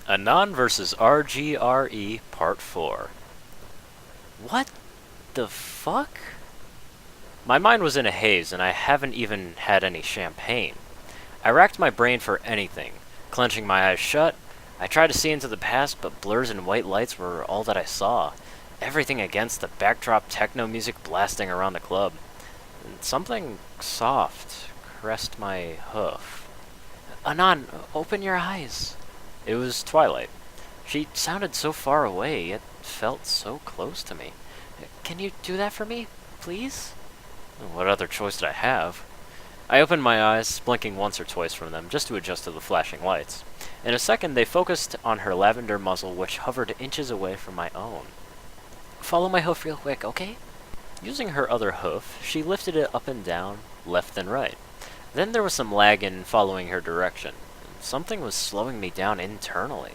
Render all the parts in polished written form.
Anon versus RGRE Part 4. What the fuck? My mind was in a haze, and I haven't even had any champagne. I racked my brain for anything, clenching my eyes shut. I tried to see into the past, but blurs and white lights were all that I saw. Everything against the backdrop techno music blasting around the club. And something soft caressed my hoof. Anon, open your eyes. It was Twilight. She sounded so far away, yet felt so close to me. Can you do that for me, please? What other choice did I have? I opened my eyes, blinking once or twice from them, just to adjust to the flashing lights. In a second, they focused on her lavender muzzle, which hovered inches away from my own. Follow my hoof real quick, okay? Using her other hoof, she lifted it up and down, left and right. Then there was some lag in following her direction. Something was slowing me down internally.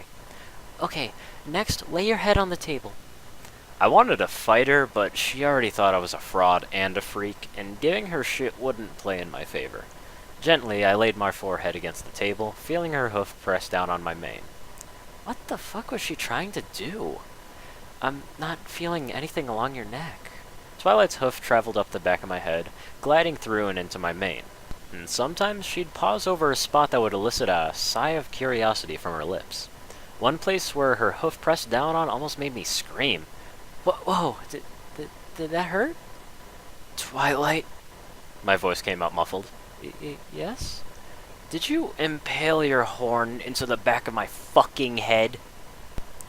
Okay, next, lay your head on the table. I wanted to fight her, but she already thought I was a fraud and a freak, and giving her shit wouldn't play in my favor. Gently, I laid my forehead against the table, feeling her hoof press down on my mane. What the fuck was she trying to do? I'm not feeling anything along your neck. Twilight's hoof traveled up the back of my head, gliding through and into my mane. And sometimes she'd pause over a spot that would elicit a sigh of curiosity from her lips. One place where her hoof pressed down on almost made me scream. Whoa, did that hurt? Twilight? My voice came out muffled. Yes? Did you impale your horn into the back of my fucking head?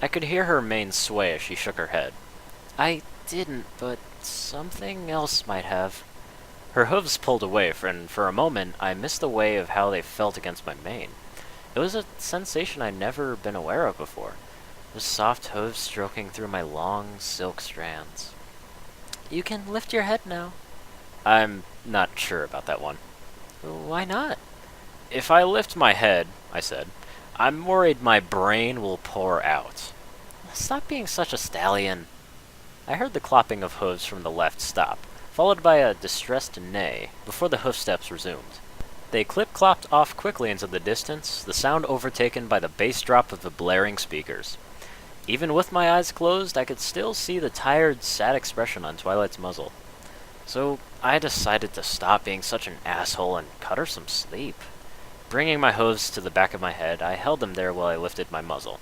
I could hear her mane sway as she shook her head. I didn't, but something else might have. Her hooves pulled away, and for a moment I missed the way of how they felt against my mane. It was a sensation I'd never been aware of before. The soft hooves stroking through my long silk strands. You can lift your head now. I'm not sure about that one. Why not? If I lift my head, I said, I'm worried my brain will pour out. Stop being such a stallion. I heard the clopping of hooves from the left stop, followed by a distressed neigh, before the hoof steps resumed. They clip-clopped off quickly into the distance, the sound overtaken by the bass drop of the blaring speakers. Even with my eyes closed, I could still see the tired, sad expression on Twilight's muzzle. So I decided to stop being such an asshole and cut her some sleep. Bringing my hooves to the back of my head, I held them there while I lifted my muzzle,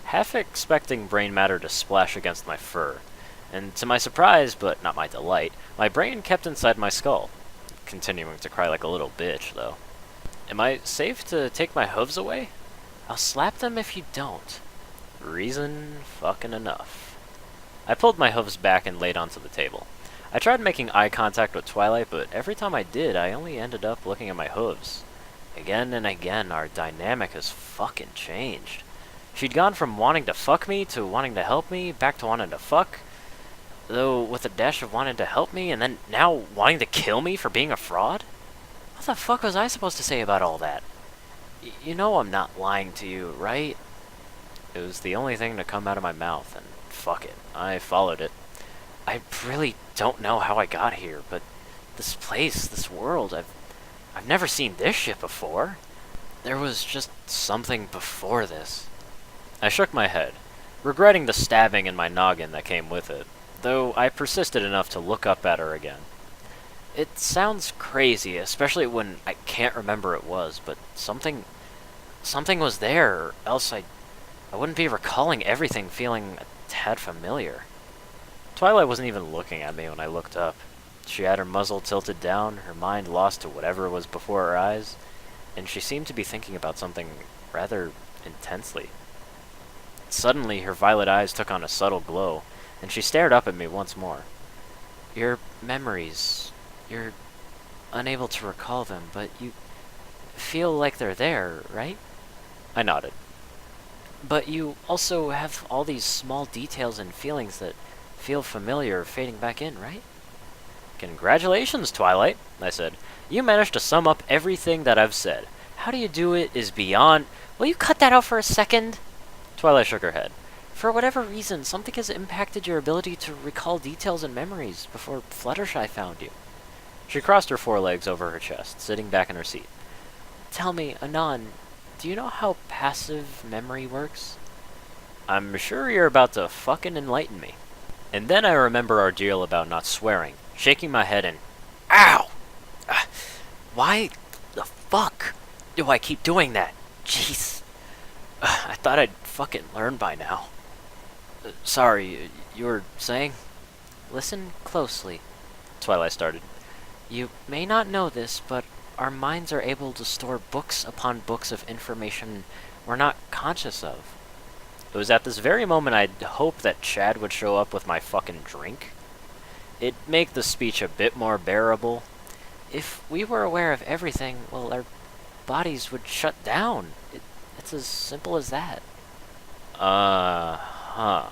half expecting brain matter to splash against my fur. And to my surprise, but not my delight, my brain kept inside my skull. Continuing to cry like a little bitch, though. Am I safe to take my hooves away? I'll slap them if you don't. Reason fucking enough. I pulled my hooves back and laid onto the table. I tried making eye contact with Twilight, but every time I did, I only ended up looking at my hooves. Again and again, our dynamic has fucking changed. She'd gone from wanting to fuck me to wanting to help me, back to wanting to fuck, though with a dash of wanting to help me, and then now wanting to kill me for being a fraud? What the fuck was I supposed to say about all that? You know I'm not lying to you, right? It was the only thing to come out of my mouth, and fuck it, I followed it. I really don't know how I got here, but this place, this world, I've never seen this shit before. There was just something before this. I shook my head, regretting the stabbing in my noggin that came with it, though I persisted enough to look up at her again. It sounds crazy, especially when I can't remember it was, but something was there, or else I wouldn't be recalling everything feeling a tad familiar. Twilight wasn't even looking at me when I looked up. She had her muzzle tilted down, her mind lost to whatever was before her eyes, and she seemed to be thinking about something rather intensely. Suddenly, her violet eyes took on a subtle glow, and she stared up at me once more. Your memories, you're unable to recall them, but you feel like they're there, right? I nodded. But you also have all these small details and feelings that feel familiar fading back in, right? Congratulations, Twilight, I said. You managed to sum up everything that I've said. How do you do it is beyond... Will you cut that out for a second? Twilight shook her head. For whatever reason, something has impacted your ability to recall details and memories before Fluttershy found you. She crossed her forelegs over her chest, sitting back in her seat. Tell me, Anon, do you know how passive memory works? I'm sure you're about to fucking enlighten me. And then I remember our deal about not swearing, shaking my head and, ow! Why the fuck do I keep doing that? Jeez. I thought I'd fucking learn by now. Sorry, you were saying? Listen closely, Twilight started. You may not know this, but our minds are able to store books upon books of information we're not conscious of. It was at this very moment I'd hoped that Chad would show up with my fucking drink. It'd make the speech a bit more bearable. If we were aware of everything, well, our bodies would shut down. It's as simple as that. Uh-huh.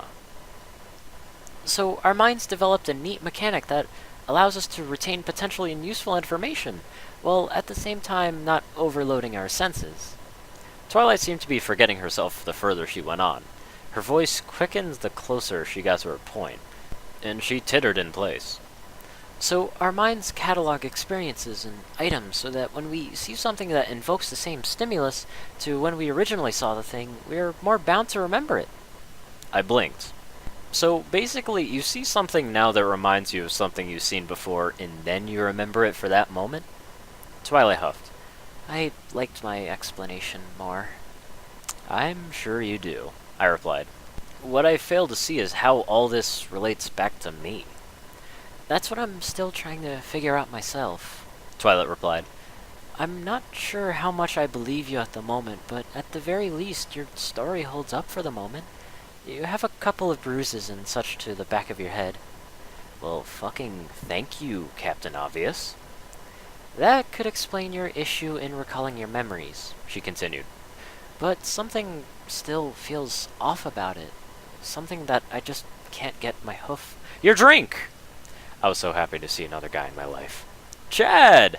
So our minds developed a neat mechanic that allows us to retain potentially useful information, while at the same time not overloading our senses. Twilight seemed to be forgetting herself the further she went on. Her voice quickened the closer she got to her point, and she tittered in place. So our minds catalog experiences and items so that when we see something that invokes the same stimulus to when we originally saw the thing, we're more bound to remember it. I blinked. So basically, you see something now that reminds you of something you've seen before, and then you remember it for that moment? Twilight huffed. I liked my explanation more. I'm sure you do, I replied. What I fail to see is how all this relates back to me. That's what I'm still trying to figure out myself, Twilight replied. I'm not sure how much I believe you at the moment, but at the very least, your story holds up for the moment. You have a couple of bruises and such to the back of your head. Well, fucking thank you, Captain Obvious. That could explain your issue in recalling your memories, she continued. But something still feels off about it. Something that I just can't get my hoof... Your drink! I was so happy to see another guy in my life. Chad!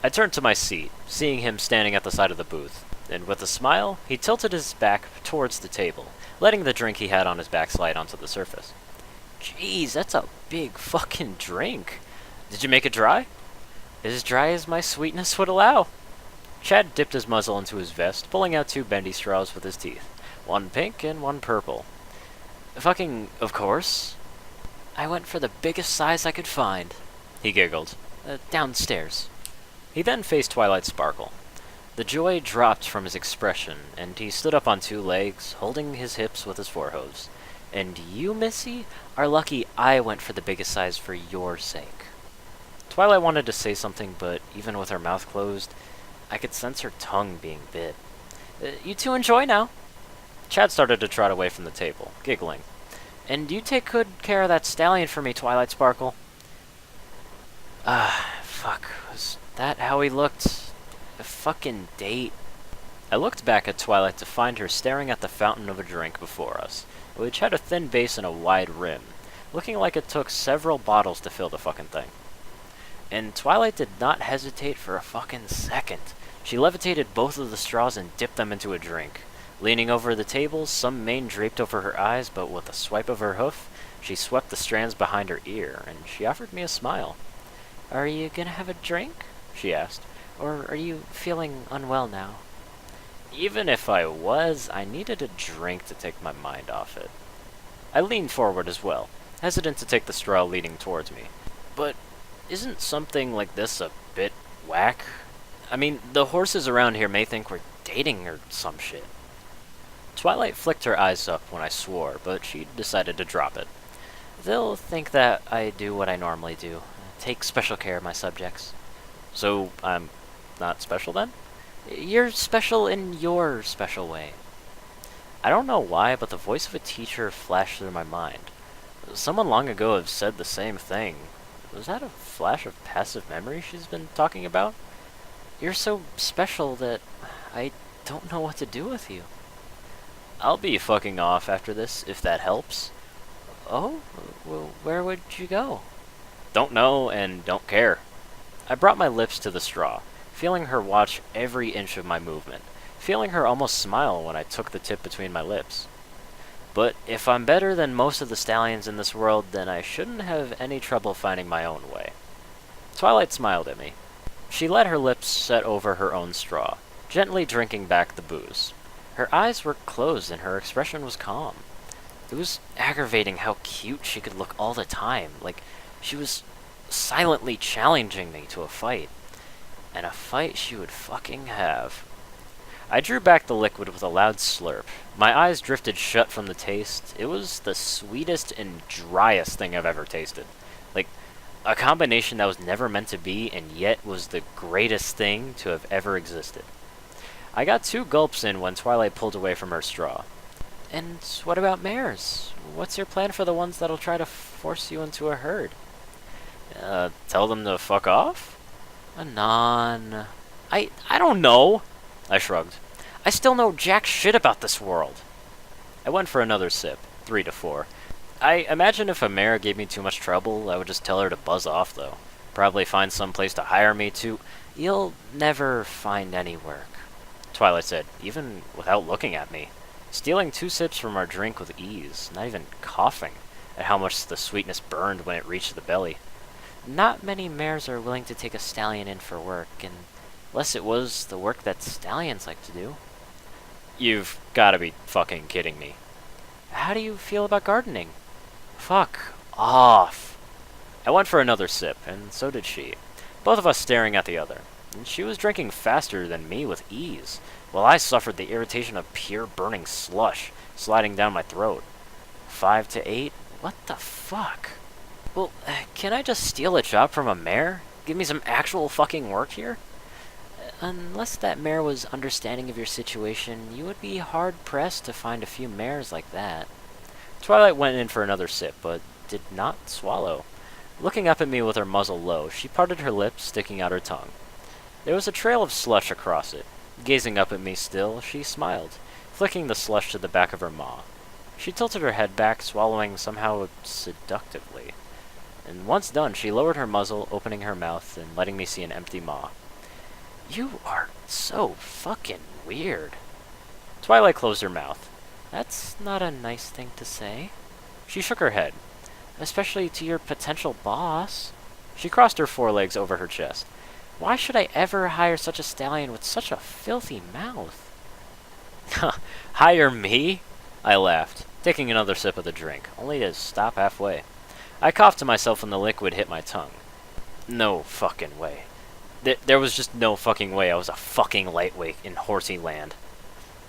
I turned to my seat, seeing him standing at the side of the booth, and with a smile, he tilted his back towards the table, letting the drink he had on his back slide onto the surface. Jeez, that's a big fucking drink. Did you make it dry? As dry as my sweetness would allow. Chad dipped his muzzle into his vest, pulling out 2 bendy straws with his teeth. One pink and one purple. Fucking, of course. I went for the biggest size I could find, he giggled. Downstairs. He then faced Twilight Sparkle. The joy dropped from his expression, and he stood up on 2 legs, holding his hips with his forehooves. And you, Missy, are lucky I went for the biggest size for your sake. Twilight wanted to say something, but even with her mouth closed, I could sense her tongue being bit. You 2 enjoy now. Chad started to trot away from the table, giggling. And you take good care of that stallion for me, Twilight Sparkle. Fuck. Was that how he looked? A fucking date. I looked back at Twilight to find her staring at the fountain of a drink before us, which had a thin base and a wide rim, looking like it took several bottles to fill the fucking thing. And Twilight did not hesitate for a fucking second. She levitated both of the straws and dipped them into a drink. Leaning over the table, some mane draped over her eyes, but with a swipe of her hoof, she swept the strands behind her ear, and she offered me a smile. Are you gonna have a drink? She asked. Or are you feeling unwell now? Even if I was, I needed a drink to take my mind off it. I leaned forward as well, hesitant to take the straw leading towards me. But isn't something like this a bit whack? I mean, the horses around here may think we're dating or some shit. Twilight flicked her eyes up when I swore, but she decided to drop it. They'll think that I do what I normally do. Take special care of my subjects. So, I'm not special then? You're special in your special way. I don't know why, but the voice of a teacher flashed through my mind. Someone long ago had said the same thing. Was that a flash of passive memory she's been talking about? You're so special that I don't know what to do with you. I'll be fucking off after this, if that helps. Oh? Well, where would you go? Don't know and don't care. I brought my lips to the straw, feeling her watch every inch of my movement, feeling her almost smile when I took the tip between my lips. But if I'm better than most of the stallions in this world, then I shouldn't have any trouble finding my own way. Twilight smiled at me. She let her lips set over her own straw, gently drinking back the booze. Her eyes were closed and her expression was calm. It was aggravating how cute she could look all the time, like she was silently challenging me to a fight. And a fight she would fucking have. I drew back the liquid with a loud slurp. My eyes drifted shut from the taste. It was the sweetest and driest thing I've ever tasted. Like, a combination that was never meant to be and yet was the greatest thing to have ever existed. I got 2 gulps in when Twilight pulled away from her straw. And what about mares? What's your plan for the ones that'll try to force you into a herd? Tell them to fuck off? Anon. I don't know. I shrugged. I still know jack shit about this world. I went for another sip, 3 to 4. I imagine if a mare gave me too much trouble, I would just tell her to buzz off, though. Probably find some place to hire me to... You'll never find any work, Twilight said, even without looking at me. Stealing 2 sips from our drink with ease, not even coughing at how much the sweetness burned when it reached the belly. Not many mares are willing to take a stallion in for work, unless it was the work that stallions like to do. You've gotta be fucking kidding me. How do you feel about gardening? Fuck off. I went for another sip, and so did she, both of us staring at the other. And she was drinking faster than me with ease, while I suffered the irritation of pure burning slush sliding down my throat. 5 to 8? What the fuck? Well, can I just steal a job from a mare? Give me some actual fucking work here? Unless that mare was understanding of your situation, you would be hard-pressed to find a few mares like that. Twilight went in for another sip, but did not swallow. Looking up at me with her muzzle low, she parted her lips, sticking out her tongue. There was a trail of slush across it. Gazing up at me still, she smiled, flicking the slush to the back of her maw. She tilted her head back, swallowing somehow seductively. And once done, she lowered her muzzle, opening her mouth and letting me see an empty maw. You are so fucking weird. Twilight closed her mouth. That's not a nice thing to say. She shook her head. Especially to your potential boss. She crossed her forelegs over her chest. Why should I ever hire such a stallion with such a filthy mouth? Hire me? I laughed, taking another sip of the drink, only to stop halfway. I coughed to myself when the liquid hit my tongue. No fucking way. There was just no fucking way I was a fucking lightweight in horsey land.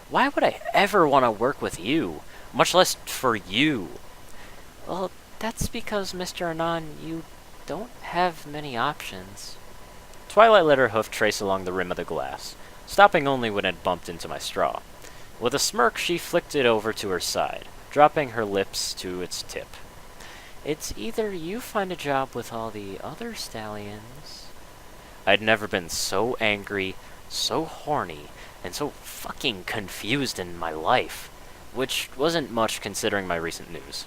Why would I ever want to work with you? Much less for you. Well, that's because, Mr. Anon, you don't have many options. Twilight let her hoof trace along the rim of the glass, stopping only when it bumped into my straw. With a smirk, she flicked it over to her side, dropping her lips to its tip. It's either you find a job with all the other stallions... I'd never been so angry, so horny, and so fucking confused in my life, which wasn't much considering my recent news.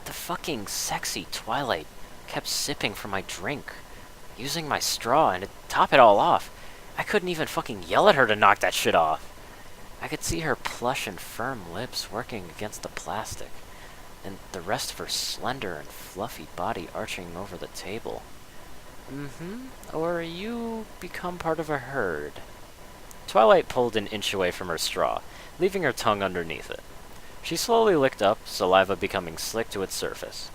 The fucking sexy Twilight kept sipping from my drink, using my straw, and to top it all off, I couldn't even fucking yell at her to knock that shit off. I could see her plush and firm lips working against the plastic, and the rest of her slender and fluffy body arching over the table. Or you become part of a herd. Twilight pulled an inch away from her straw, leaving her tongue underneath it. She slowly licked up, saliva becoming slick to its surface.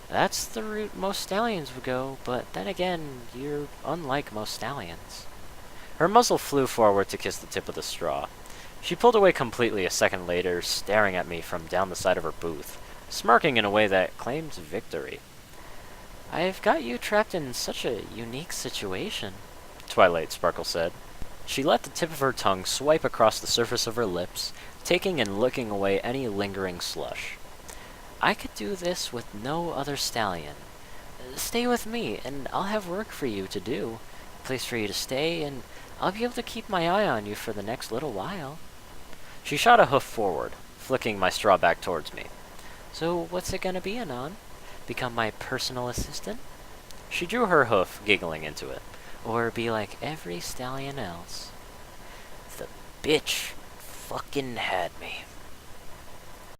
That's the route most stallions would go, but then again, you're unlike most stallions. Her muzzle flew forward to kiss the tip of the straw. She pulled away completely a second later, staring at me from down the side of her booth, smirking in a way that claimed victory. I've got you trapped in such a unique situation, Twilight Sparkle said. She let the tip of her tongue swipe across the surface of her lips, taking and licking away any lingering slush. I could do this with no other stallion. Stay with me, and I'll have work for you to do, a place for you to stay, and I'll be able to keep my eye on you for the next little while. She shot a hoof forward, flicking my straw back towards me. So what's it gonna be, Anon? Become my personal assistant? She drew her hoof, giggling into it. Or be like every stallion else. The bitch fucking had me.